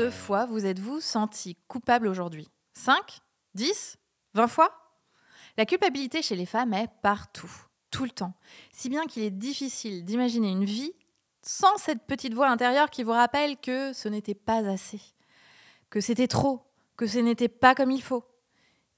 de fois vous êtes-vous senti coupable aujourd'hui ? 5 ? 10 ? 20 fois ? La culpabilité chez les femmes est partout, tout le temps. Si bien qu'il est difficile d'imaginer une vie sans cette petite voix intérieure qui vous rappelle que ce n'était pas assez, que c'était trop, que ce n'était pas comme il faut.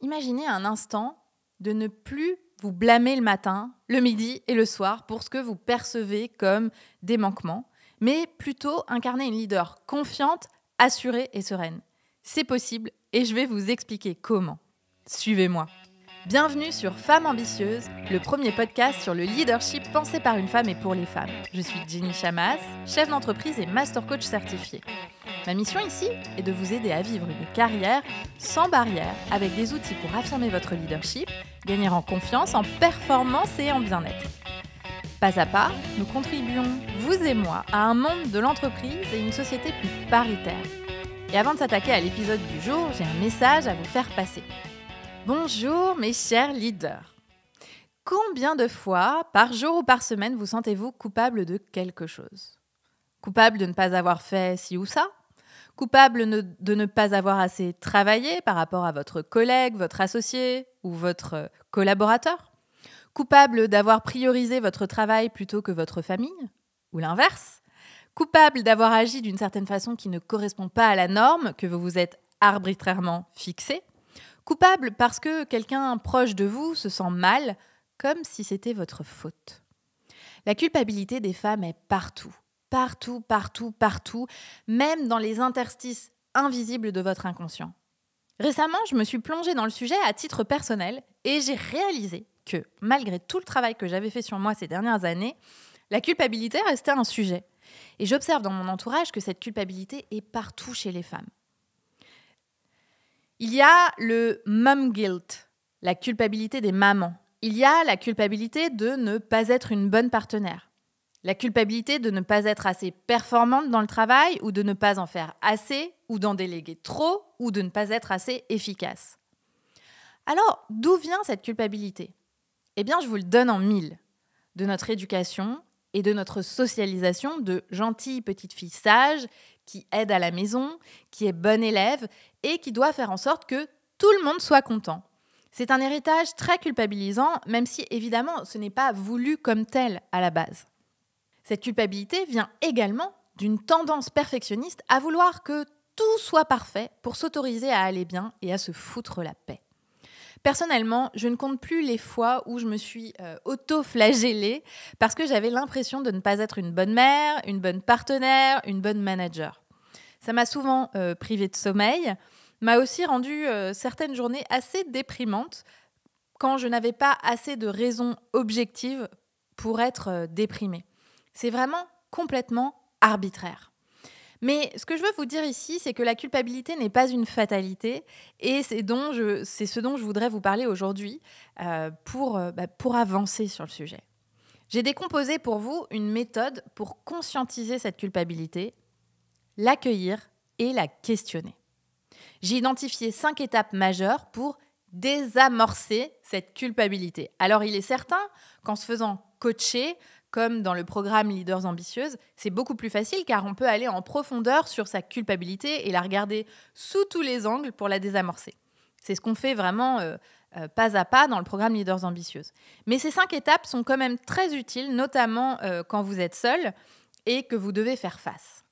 Imaginez un instant de ne plus vous blâmer le matin, le midi et le soir pour ce que vous percevez comme des manquements, mais plutôt incarner une leader confiante, assurée et sereine. C'est possible et je vais vous expliquer comment. Suivez-moi. Bienvenue sur Femmes Ambitieuses, le premier podcast sur le leadership pensé par une femme et pour les femmes. Je suis Jenny Chamas, chef d'entreprise et master coach certifié. Ma mission ici est de vous aider à vivre une carrière sans barrière, avec des outils pour affirmer votre leadership, gagner en confiance, en performance et en bien-être. Pas à pas, nous contribuons, vous et moi, à un monde de l'entreprise et une société plus paritaire. Et avant de s'attaquer à l'épisode du jour, j'ai un message à vous faire passer. Bonjour mes chers leaders. Combien de fois, par jour ou par semaine, vous sentez-vous coupable de quelque chose ? Coupable de ne pas avoir fait ci ou ça ? Coupable de ne pas avoir assez travaillé par rapport à votre collègue, votre associé ou votre collaborateur ? Coupable d'avoir priorisé votre travail plutôt que votre famille ? Ou l'inverse ? Coupable d'avoir agi d'une certaine façon qui ne correspond pas à la norme que vous vous êtes arbitrairement fixée ? Coupable parce que quelqu'un proche de vous se sent mal, comme si c'était votre faute. La culpabilité des femmes est partout. Partout, partout, partout, même dans les interstices invisibles de votre inconscient. Récemment, je me suis plongée dans le sujet à titre personnel et j'ai réalisé que, malgré tout le travail que j'avais fait sur moi ces dernières années, la culpabilité restait un sujet. Et j'observe dans mon entourage que cette culpabilité est partout chez les femmes. Il y a le mom guilt, la culpabilité des mamans. Il y a la culpabilité de ne pas être une bonne partenaire. La culpabilité de ne pas être assez performante dans le travail ou de ne pas en faire assez ou d'en déléguer trop ou de ne pas être assez efficace. Alors, d'où vient cette culpabilité ? Eh bien, je vous le donne en mille. De notre éducation et de notre socialisation de gentilles petites filles sages qui aident à la maison, qui est bonne élève et qui doit faire en sorte que tout le monde soit content. C'est un héritage très culpabilisant, même si évidemment ce n'est pas voulu comme tel à la base. Cette culpabilité vient également d'une tendance perfectionniste à vouloir que tout soit parfait pour s'autoriser à aller bien et à se foutre la paix. Personnellement, je ne compte plus les fois où je me suis auto-flagellée parce que j'avais l'impression de ne pas être une bonne mère, une bonne partenaire, une bonne manager. Ça m'a souvent privée de sommeil, m'a aussi rendu certaines journées assez déprimantes quand je n'avais pas assez de raisons objectives pour être déprimée. C'est vraiment complètement arbitraire. Mais ce que je veux vous dire ici, c'est que la culpabilité n'est pas une fatalité et c'est ce dont je voudrais vous parler aujourd'hui pour avancer sur le sujet. J'ai décomposé pour vous une méthode pour conscientiser cette culpabilité, l'accueillir et la questionner. J'ai identifié 5 étapes majeures pour désamorcer cette culpabilité. Alors, il est certain qu'en se faisant coacher, comme dans le programme Leaders Ambitieuses, c'est beaucoup plus facile car on peut aller en profondeur sur sa culpabilité et la regarder sous tous les angles pour la désamorcer. C'est ce qu'on fait vraiment pas à pas dans le programme Leaders Ambitieuses. Mais ces 5 étapes sont quand même très utiles, notamment quand vous êtes seul et que vous devez faire face.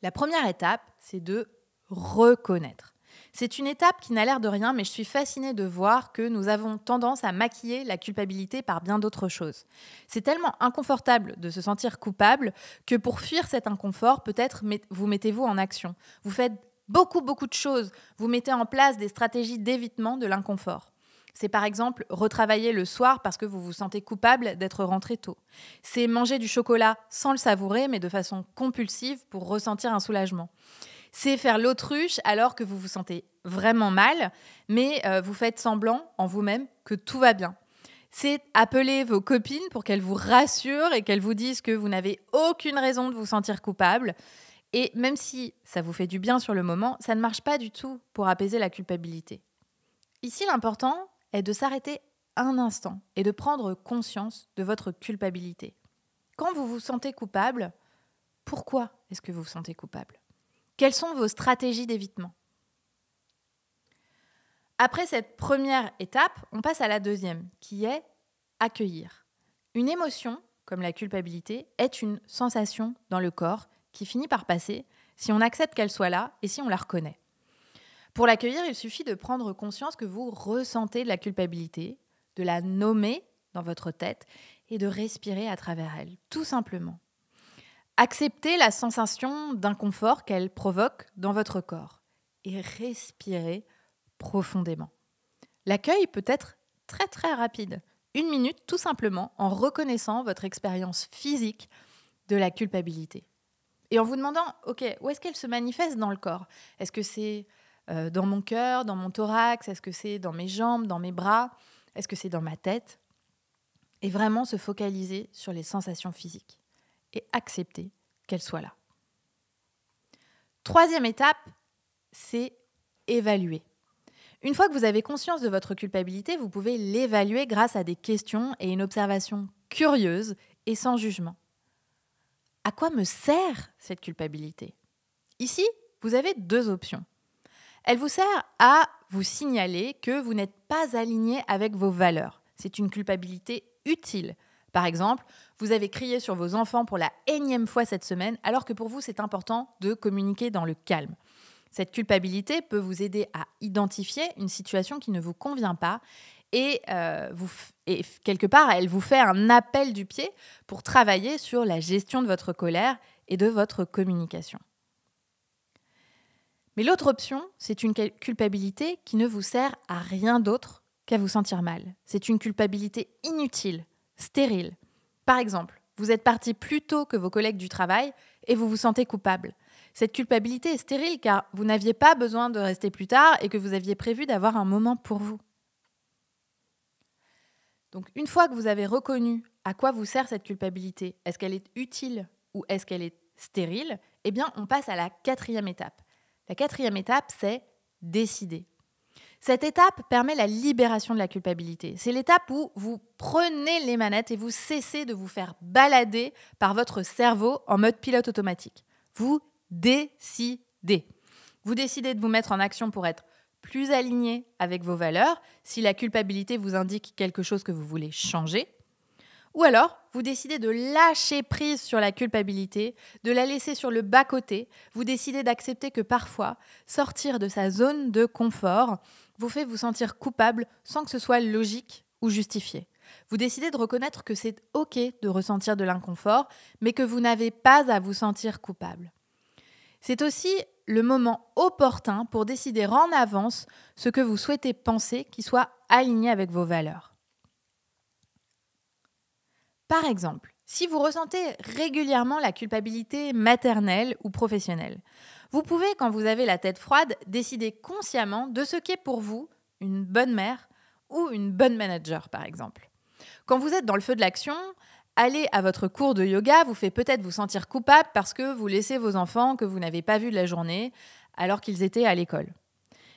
La première étape, c'est de reconnaître. C'est une étape qui n'a l'air de rien, mais je suis fascinée de voir que nous avons tendance à maquiller la culpabilité par bien d'autres choses. C'est tellement inconfortable de se sentir coupable que pour fuir cet inconfort, peut-être vous mettez-vous en action. Vous faites beaucoup de choses. Vous mettez en place des stratégies d'évitement de l'inconfort. C'est par exemple retravailler le soir parce que vous vous sentez coupable d'être rentré tôt. C'est manger du chocolat sans le savourer, mais de façon compulsive pour ressentir un soulagement. C'est faire l'autruche alors que vous vous sentez vraiment mal, mais vous faites semblant en vous-même que tout va bien. C'est appeler vos copines pour qu'elles vous rassurent et qu'elles vous disent que vous n'avez aucune raison de vous sentir coupable. Et même si ça vous fait du bien sur le moment, ça ne marche pas du tout pour apaiser la culpabilité. Ici, l'important est de s'arrêter un instant et de prendre conscience de votre culpabilité. Quand vous vous sentez coupable, pourquoi est-ce que vous vous sentez coupable ? quelles sont vos stratégies d'évitement? Après cette première étape, on passe à la deuxième, qui est accueillir. Une émotion, comme la culpabilité, est une sensation dans le corps qui finit par passer si on accepte qu'elle soit là et si on la reconnaît. Pour l'accueillir, il suffit de prendre conscience que vous ressentez de la culpabilité, de la nommer dans votre tête et de respirer à travers elle, tout simplement. Acceptez la sensation d'inconfort qu'elle provoque dans votre corps et respirez profondément. L'accueil peut être très très rapide. 1 minute tout simplement en reconnaissant votre expérience physique de la culpabilité. Et en vous demandant, ok, où est-ce qu'elle se manifeste dans le corps? Est-ce que c'est dans mon cœur, dans mon thorax? Est-ce que c'est dans mes jambes, dans mes bras? Est-ce que c'est dans ma tête? Et vraiment se focaliser sur les sensations physiques et accepter qu'elles soient là. Troisième étape, c'est évaluer. Une fois que vous avez conscience de votre culpabilité, vous pouvez l'évaluer grâce à des questions et une observation curieuse et sans jugement. À quoi me sert cette culpabilité? Ici, vous avez 2 options. Elle vous sert à vous signaler que vous n'êtes pas aligné avec vos valeurs. C'est une culpabilité utile. Par exemple, vous avez crié sur vos enfants pour la énième fois cette semaine, alors que pour vous, c'est important de communiquer dans le calme. Cette culpabilité peut vous aider à identifier une situation qui ne vous convient pas et quelque part, elle vous fait un appel du pied pour travailler sur la gestion de votre colère et de votre communication. Mais l'autre option, c'est une culpabilité qui ne vous sert à rien d'autre qu'à vous sentir mal. C'est une culpabilité inutile, stérile. Par exemple, vous êtes parti plus tôt que vos collègues du travail et vous vous sentez coupable. Cette culpabilité est stérile car vous n'aviez pas besoin de rester plus tard et que vous aviez prévu d'avoir un moment pour vous. Donc, une fois que vous avez reconnu à quoi vous sert cette culpabilité, est-ce qu'elle est utile ou est-ce qu'elle est stérile, eh bien, on passe à la 4e étape. La 4e étape, c'est décider. Cette étape permet la libération de la culpabilité. C'est l'étape où vous prenez les manettes et vous cessez de vous faire balader par votre cerveau en mode pilote automatique. Vous décidez. Vous décidez de vous mettre en action pour être plus aligné avec vos valeurs, si la culpabilité vous indique quelque chose que vous voulez changer. Ou alors, vous décidez de lâcher prise sur la culpabilité, de la laisser sur le bas-côté. Vous décidez d'accepter que parfois, sortir de sa zone de confort vous fait vous sentir coupable sans que ce soit logique ou justifié. Vous décidez de reconnaître que c'est OK de ressentir de l'inconfort, mais que vous n'avez pas à vous sentir coupable. C'est aussi le moment opportun pour décider en avance ce que vous souhaitez penser qui soit aligné avec vos valeurs. Par exemple, si vous ressentez régulièrement la culpabilité maternelle ou professionnelle, vous pouvez, quand vous avez la tête froide, décider consciemment de ce qu'est pour vous une bonne mère ou une bonne manager, par exemple. Quand vous êtes dans le feu de l'action, aller à votre cours de yoga vous fait peut-être vous sentir coupable parce que vous laissez vos enfants que vous n'avez pas vus de la journée alors qu'ils étaient à l'école.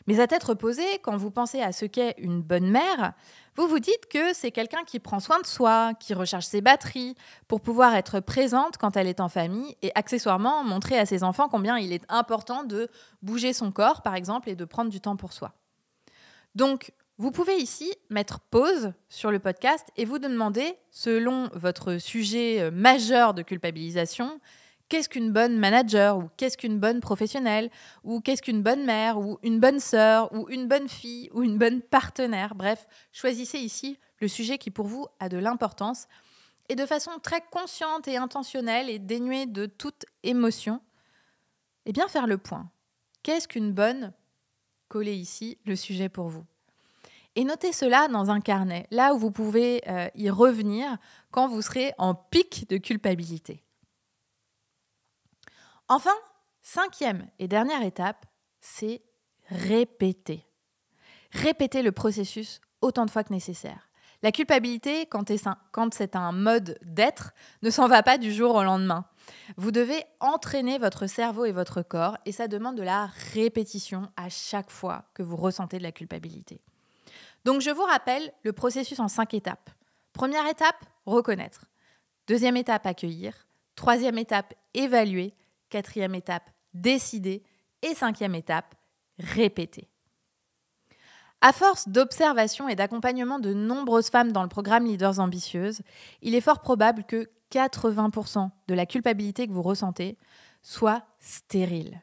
Mais à tête reposée, quand vous pensez à ce qu'est une bonne mère, vous vous dites que c'est quelqu'un qui prend soin de soi, qui recharge ses batteries pour pouvoir être présente quand elle est en famille et accessoirement montrer à ses enfants combien il est important de bouger son corps, par exemple, et de prendre du temps pour soi. Donc, vous pouvez ici mettre pause sur le podcast et vous demander, selon votre sujet majeur de culpabilisation, qu'est-ce qu'une bonne manager ou qu'est-ce qu'une bonne professionnelle ou qu'est-ce qu'une bonne mère ou une bonne sœur ou une bonne fille ou une bonne partenaire. Bref, choisissez ici le sujet qui pour vous a de l'importance et de façon très consciente et intentionnelle et dénuée de toute émotion, eh bien faire le point. Qu'est-ce qu'une bonne? Collez ici le sujet pour vous. Et notez cela dans un carnet, là où vous pouvez y revenir quand vous serez en pic de culpabilité. Enfin, 5e et dernière étape, c'est répéter. Répétez le processus autant de fois que nécessaire. La culpabilité, quand c'est un mode d'être, ne s'en va pas du jour au lendemain. Vous devez entraîner votre cerveau et votre corps et ça demande de la répétition à chaque fois que vous ressentez de la culpabilité. Donc, je vous rappelle le processus en 5 étapes. Première étape, reconnaître. 2e étape, accueillir. 3e étape, évaluer. 4e étape, décider. Et 5e étape, répéter. À force d'observation et d'accompagnement de nombreuses femmes dans le programme Leaders Ambitieuses, il est fort probable que 80% de la culpabilité que vous ressentez soit stérile.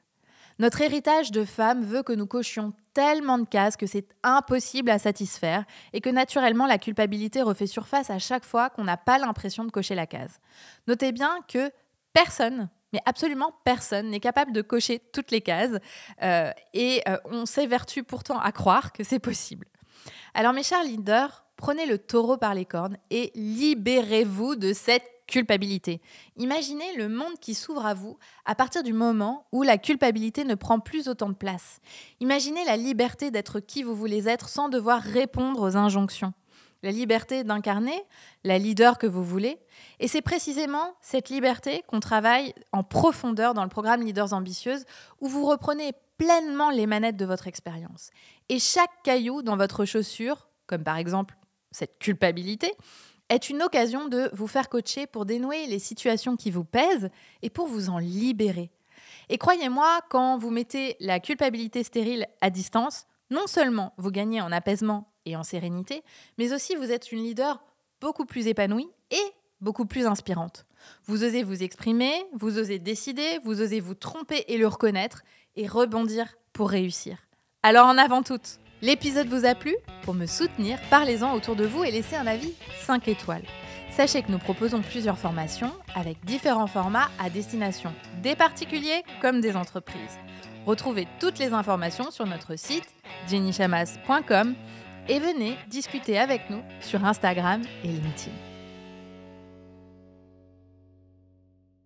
Notre héritage de femmes veut que nous cochions tellement de cases que c'est impossible à satisfaire et que naturellement la culpabilité refait surface à chaque fois qu'on n'a pas l'impression de cocher la case. Notez bien que personne, mais absolument personne, n'est capable de cocher toutes les cases et on s'évertue pourtant à croire que c'est possible. Alors mes chers leaders, prenez le taureau par les cornes et libérez-vous de cette culpabilité. Imaginez le monde qui s'ouvre à vous à partir du moment où la culpabilité ne prend plus autant de place. Imaginez la liberté d'être qui vous voulez être sans devoir répondre aux injonctions. La liberté d'incarner la leader que vous voulez. Et c'est précisément cette liberté qu'on travaille en profondeur dans le programme Leaders Ambitieuses où vous reprenez pleinement les manettes de votre expérience. Et chaque caillou dans votre chaussure, comme par exemple cette culpabilité, est une occasion de vous faire coacher pour dénouer les situations qui vous pèsent et pour vous en libérer. Et croyez-moi, quand vous mettez la culpabilité stérile à distance, non seulement vous gagnez en apaisement et en sérénité, mais aussi vous êtes une leader beaucoup plus épanouie et beaucoup plus inspirante. Vous osez vous exprimer, vous osez décider, vous osez vous tromper et le reconnaître et rebondir pour réussir. Alors en avant toutes! L'épisode vous a plu ? Pour me soutenir, parlez-en autour de vous et laissez un avis 5 étoiles. Sachez que nous proposons plusieurs formations avec différents formats à destination des particuliers comme des entreprises. Retrouvez toutes les informations sur notre site jennychamas.com et venez discuter avec nous sur Instagram et LinkedIn.